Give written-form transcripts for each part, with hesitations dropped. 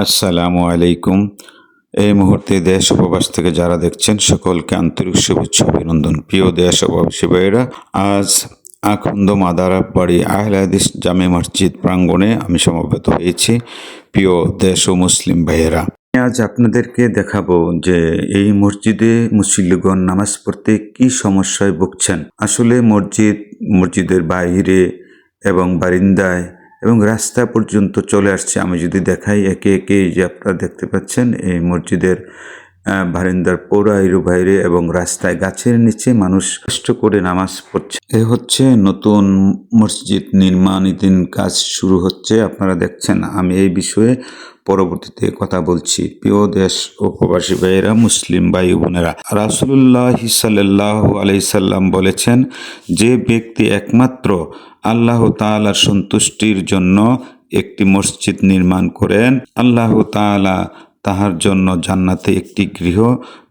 আসসালামু আলাইকুম। এই মুহূর্তে দেশ ও প্রবাস থেকে যারা দেখছেন সকলকে আন্তরিক শুভেচ্ছা অভিনন্দন। প্রিয় দেশ ও প্রবাসী ভাইয়েরা, আজ আখন্দ মাদারা বাড়ি আহলে হাদিস জামে মসজিদ প্রাঙ্গণে আমি সমবেত হয়েছি। প্রিয় দেশ ও মুসলিম ভাইয়েরা, আজ আপনাদেরকে দেখাবো যে এই মসজিদে মুসল্লিগণ নামাজ পড়তে কি সমস্যায় ভুগছেন। আসলে মসজিদের বাইরে এবং বারিন্দায় এবং রাস্তা পর্যন্ত চলে আসছে। আমি যদি দেখাই একে একে, যে আপনারা দেখতে পাচ্ছেন এই মসজিদের বারিন্দার পৌরাইরু বাইরে এবং রাস্তায় গাছের নিচে মানুষ কষ্ট করে নামাজ পড়ছে। এ হচ্ছে নতুন মসজিদ নির্মাণাধীন কাজ শুরু হচ্ছে, আপনারা দেখছেন। আমি এই বিষয়ে পরবর্তীতে কথা বলছি। প্রিয় দেশ ও প্রবাসী ভাইয়েরা, মুসলিম ভাই বোনেরা, রাসূলুল্লাহ সাল্লাল্লাহু আলাইহি সাল্লাম বলেছেন, যে ব্যক্তি একমাত্র আল্লাহ তাআলার সন্তুষ্টির জন্য একটি মসজিদ নির্মাণ করেন, আল্লাহ তাআলা তাহার জন্য জান্নাতে একটি গৃহ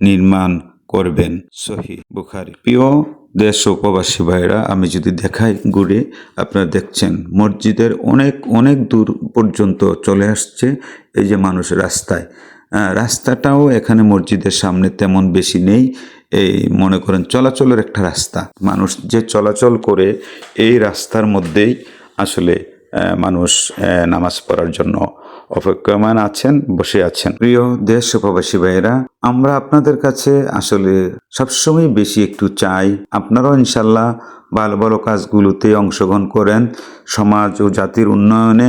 নির্মাণ করবেন। সহিহ বুখারী। প্রিয় দেশ ও প্রবাসী ভাইরা, আমি যদি দেখাই ঘুরে, আপনারা দেখছেন মসজিদের অনেক অনেক দূর পর্যন্ত চলে আসছে এই যে মানুষ রাস্তায়। রাস্তাটাও এখানে মসজিদের সামনে তেমন বেশি নেই। এই মনে করেন চলাচলের একটা রাস্তা, মানুষ যে চলাচল করে এই রাস্তার মধ্যেই আসলে মানুষ নামাজ পড়ার জন্য অপেক্ষমান আছেন, বসে আছেন। প্রিয় দেশ ও প্রবাসী ভাইয়েরা, আমরা আপনাদের কাছে আসলে সবসময় বেশি একটু চাই, আপনারাও ইনশাল্লাহ ভালো ভালো কাজগুলোতে অংশগ্রহণ করেন, সমাজ ও জাতির উন্নয়নে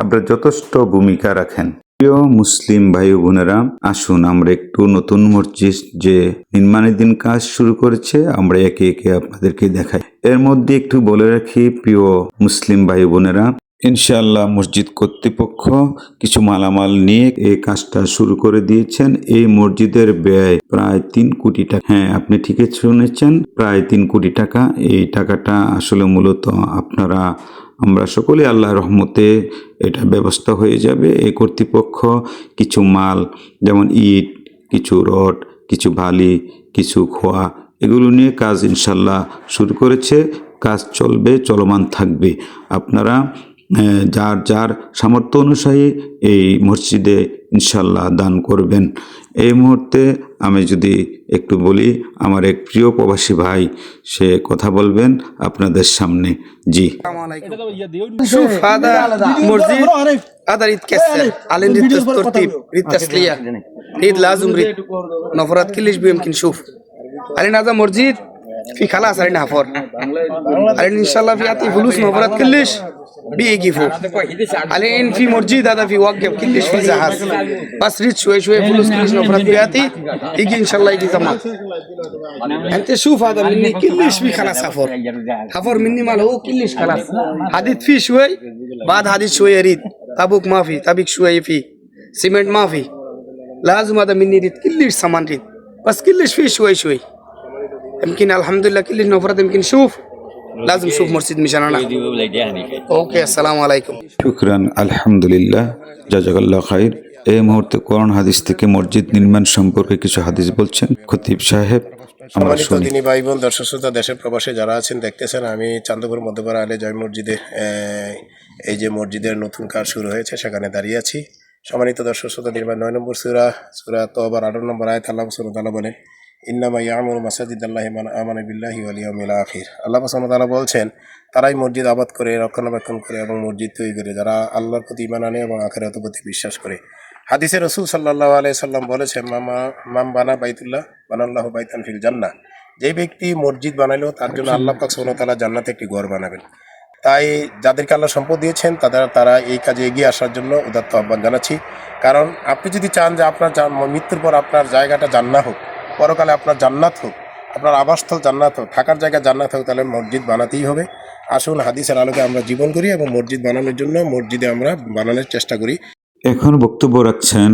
আপনারা যথেষ্ট ভূমিকা রাখেন। প্রিয় মুসলিম ভাই ও বোনেরা, আসুন আমরা একটু নতুন মসজিদ যে নির্মাণাধীন কাজ শুরু করেছে আমরা একে একে আপনাদেরকে দেখাই। এর মধ্যে একটু বলে রাখি, প্রিয় মুসলিম ভাই বোনেরা, ইনশাআল্লাহ মসজিদ কর্তৃপক্ষ কিছু মালামাল নিয়ে এই কাজটা শুরু করে দিয়েছেন। এই মসজিদের ব্যয় প্রায় 3 কোটি টাকা। হ্যাঁ, আপনি ঠিকই শুনেছেন, প্রায় 3 কোটি টাকা। এই টাকাটা আসলে মূলত আমরা সকলে আল্লাহর রহমতে এটা ব্যবস্থা হয়ে যাবে। এই কর্তৃপক্ষ কিছু মাল, যেমন ইট, কিছু রড, কিছু বালি, কিছু খোয়া, এগুলো নিয়ে কাজ ইনশাল্লাহ শুরু করেছে। কাজ চলবে, চলমান থাকবে। আপনারা যার যার সামর্থ্য অনুযায়ী এই মসজিদে ইনশাল্লাহ দান করবেন। এই মুহূর্তে আমি যদি একটু বলি, আমার এক প্রিয় প্রবাসী ভাই সে কথা বলবেন আপনাদের সামনে। জি, شوف هذا مرزيد هذا ريد كسر على ريد ترتيب ريد تسلية ريد لازم ريد نفرات كلش بيمكن شوف علينا هذا مرزيد في خلاص علينا حفر علينا إن شاء الله في عطي فلوس نفرات كلش بيجي فوق علينا في مرجيد هذا في وقف كلش في زحاز بس ريد شوي شوي فلوس كلش نفرات بيعطي يجي إن شاء الله يجي زمان أنت شوف هذا مني كلش في خلاص حفر مني مال هو كلش خلاص حديد فيه شوي بعد حديد شوي يريد تابوك ما في تابيك شوي فيه سيمنت ما في لازم هذا مني ريد كلش سامان ريد بس كلش فيه شوي شوي يمكن الحمد لله كلش نفرت يمكن شوف لازم شوف مرسيد مشان انا اوكي السلام عليكم শুকরান, আলহামদুলিল্লাহ, জাযাকাল্লাহ খাইর। এই মুহূর্তে কোরআন হাদিস থেকে মসজিদ নির্মাণ সম্পর্কে কিছু হাদিস বলছেন খতিব সাহেব, আমরা শুনি। তিনি ভাই বোন, দর্শক শ্রোতা, দেশের প্রবাসে যারা আছেন দেখতেছেন, আমি চান্দপুর মধ্যপাড়া আলে জয় মসজিদে এই যে মসজিদের নতুন কাজ শুরু হয়েছে সেখানে দাঁড়িয়ে আছি। সম্মানিত দর্শক শ্রোতা, নির্মাণ 9 নম্বর সূরা তওবার 18 নম্বর আয়াত আল্লাহ সুবহানাহু ওয়া তাআলা বলেন, ইন্নামা ইয়ামুরু মাসাজিদাল্লাহি মান আমানা বিল্লাহি ওয়াল ইয়াউমিল আখির। আল্লাহ সুবহানাহু ওয়া তাআলা বলছেন, তারাই মসজিদ আবাদ করে, রক্ষণাবেক্ষণ করে এবং মসজিদ তৈরি করে যারা আল্লাহর প্রতি ঈমান আনে এবং আখিরাতের প্রতি বিশ্বাস করে। হাদিসে রাসূল সাল্লাল্লাহু আলাইহি সাল্লাম বলেছেন, মাম বানা বাইতুল্লাহ বানাল্লাহু বাইতান ফিল জান্নাহ। যে ব্যক্তি মসজিদ বানাইলো তার জন্য আল্লাহ পাক সুবহানাহু ওয়া তাআলা জান্নাতে একটি ঘর বানাবেন। তাই যাদেরকে আল্লাহ সম্পদ দিয়েছেন তারা এই কাজে এগিয়ে আসার জন্য উদাত্ত আহ্বান জানাচ্ছি। কারণ আপনি যদি চান যে আপনার মৃত্যুর পর আপনার জায়গাটা জান্নাত হোক, পরকালে আপনার জান্নাত হোক, আপনার আবাসস্থল জান্নাত হোক, থাকার জায়গা জান্নাত হোক, তাহলে মসজিদ বানাতেই হবে। আসুন হাদিসের আলোকে আমরা জীবন করি এবং মসজিদ বানানোর জন্য মসজিদে আমরা বানানোর চেষ্টা করি। এখন বক্তব্য রাখছেন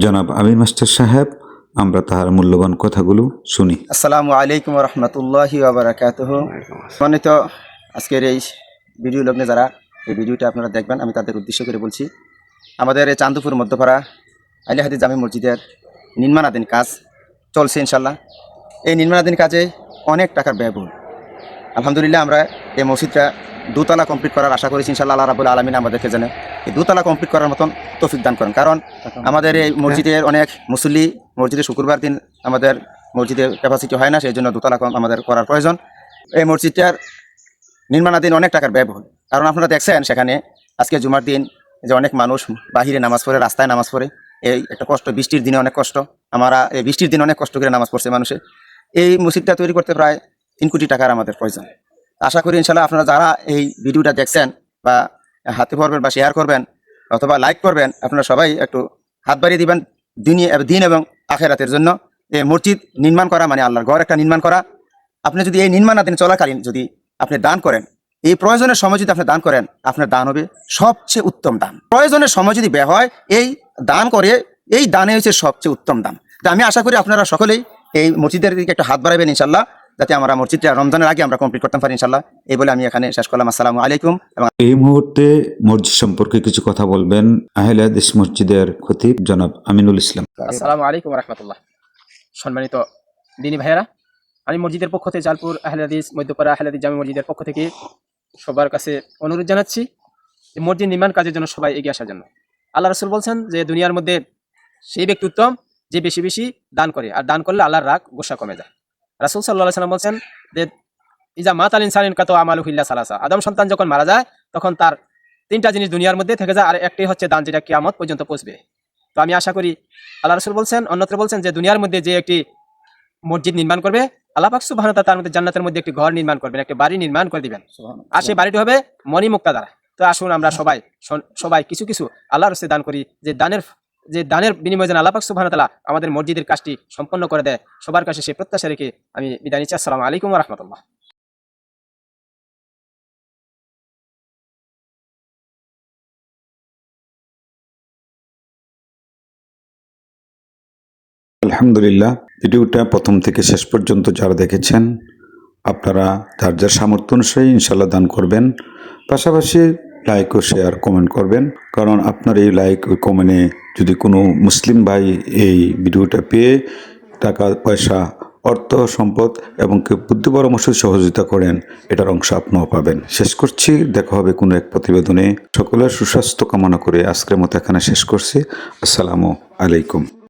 জনাব আমির মাস্টার সাহেব, আমরা তার মূল্যবান কথাগুলো শুনি। আসসালামু আলাইকুম ওয়া রাহমাতুল্লাহি ওয়া বারাকাতুহু। সম্মানিত আজকের এই ভিডিও লগ্নে যারা এই ভিডিওটা আপনারা দেখবেন, আমি তাদের উদ্দেশ্য করে বলছি, আমাদের এই চান্দপুর মধ্যপাড়া আহলে হাদিস জামে মসজিদের নির্মাণাধীন কাজ চলছে ইনশাল্লাহ। এই নির্মাণাধীন কাজে অনেক টাকার ব্যয়বহুল। আলহামদুলিল্লাহ আমরা এই মসজিদটা দোতলা কমপ্লিট করার আশা করেছি ইনশাআল্লাহ। আল্লাহ রাব্বুল আলামিন আমাদেরকে জানে এই দোতলা কমপ্লিট করার মতন তৌফিক দান করেন। কারণ আমাদের এই মসজিদের অনেক মুসল্লি, মসজিদে শুক্রবার দিন আমাদের মসজিদে ক্যাপাসিটি হয় না, সেই জন্য দোতলা আমাদের করার প্রয়োজন। এই মসজিদটার নির্মাণাধীন অনেক টাকার ব্যয়বহুল। কারণ আপনারা দেখছেন সেখানে আজকে জুমার দিন যে অনেক মানুষ বাহিরে নামাজ পড়ে, রাস্তায় নামাজ পড়ে, এই একটা কষ্ট, বৃষ্টির দিনে অনেক কষ্ট। আমরা এই বৃষ্টির দিনে অনেক কষ্ট করে নামাজ পড়ছে মানুষে। এই মসজিদটা তৈরি করতে প্রায় 3 কোটি টাকার আমাদের প্রয়োজন। আশা করি ইনশাল্লাহ আপনারা যারা এই ভিডিওটা দেখছেন বা হাতে পড়বেন বা শেয়ার করবেন অথবা লাইক করবেন, আপনারা সবাই একটু হাত বাড়িয়ে দিবেন দিন এবং আখেরাতের জন্য। এই মসজিদ নির্মাণ করা মানে আল্লাহর ঘর একটা নির্মাণ করা। আপনি যদি এই নির্মাণাধীন চলাকালীন যদি আপনি দান করেন, এই প্রয়োজনের সময় যদি আপনি দান করেন, আপনার দান হবে সবচেয়ে উত্তম দান। প্রয়োজনের সময় যদি ব্যয় হয়, এই দান করে, এই দানে হচ্ছে সবচেয়ে উত্তম দান। তা আমি আশা করি আপনারা সকলেই এই মসজিদের দিকে একটু হাত বাড়াবেন ইনশাল্লাহ, যাতে আমরা মসজিদটা রমজানের আগে আমরা কমপ্লিট করতে পারি ইনশাল্লাহ। এই বলে আমি এখানে শেষ করলাম। আসসালামু আলাইকুম। এবং এই মুহূর্তে মসজিদ সম্পর্কে কিছু কথা বলবেন আহলে হাদিস মসজিদের খতিব জনাব আমিনুল ইসলাম। আসসালামু আলাইকুম রাহমাতুল্লাহ। সম্মানিত দিনী ভাইয়েরা, আমি মসজিদের পক্ষ থেকে, জালপুর আহলে হাদিস মধ্যপাড়া আহলে হাদিস জামে মসজিদের পক্ষ থেকে সবার কাছে অনুরোধ জানাচ্ছি যে মসজিদ নির্মাণ কাজের জন্য সবাই এগিয়ে আসার জন্য। আল্লাহ রাসূল বলছেন যে দুনিয়ার মধ্যে সেই ব্যক্তি উত্তম যে বেশি বেশি দান করে, আর দান করলে আল্লাহর রাগ গোসা কমে যায়। রাসূল সাল্লাল্লাহু আলাইহি ওয়াসাল্লাম বলছেন যে ইজা মাতাল ইনসানিন কাতো আমালুহু ইল্লা সালাসা, আদম সন্তান যখন মারা যায় তখন তার 3টা জিনিস দুনিয়ার মধ্যে থেকে যায়, আর একটি হচ্ছে দান, যেটা কিয়ামত পর্যন্ত পৌঁছবে। তো আমি আশা করি আল্লাহ রাসূল বলছেন, অন্যত্র বলছেন যে দুনিয়ার মধ্যে যে একটি মসজিদ নির্মাণ করবে, আল্লাহ পাক সুবহানাহু ওয়া তাআলা তার মধ্যে জান্নাতের মধ্যে একটি ঘর নির্মাণ করবেন, একটি বাড়ি নির্মাণ করে দিবেন, আর সেই বাড়িটি হবে মণিমুক্তা দ্বারা। তো আসুন আমরা সবাই কিছু কিছু আল্লাহর রাস্তায় দান করি, যে দানের বিনিময়ে যেন আল্লাহ পাক সুবহানাহু ওয়া তাআলা আমাদের মসজিদের কাজটি সম্পন্ন করে দেয়। সবার কাছে সেই প্রত্যাশা রেখে আমি বিদায় নিচ্ছি। আসসালামু আলাইকুম ওয়া রাহমাতুল্লাহ। আলহামদুলিল্লাহ, ভিডিওটা প্রথম থেকে শেষ পর্যন্ত যারা দেখেছেন, আপনারা যার যার সামর্থ্য অনুযায়ী ইনশাল্লাহ দান করবেন। পাশাপাশি লাইক ও শেয়ার কমেন্ট করবেন, কারণ আপনার এই লাইক ও কমেন্টে যদি কোনো মুসলিম ভাই এই ভিডিওটা পেয়ে টাকা পয়সা, অর্থ সম্পদ এবং কেউ বুদ্ধি পরামর্শ সহযোগিতা করেন, এটার অংশ আপনিও পাবেন। শেষ করছি, দেখা হবে কোনো এক প্রতিবেদনে। সকলের সুস্বাস্থ্য কামনা করে আজকের মতো এখানে শেষ করছি। আসসালামু আলাইকুম।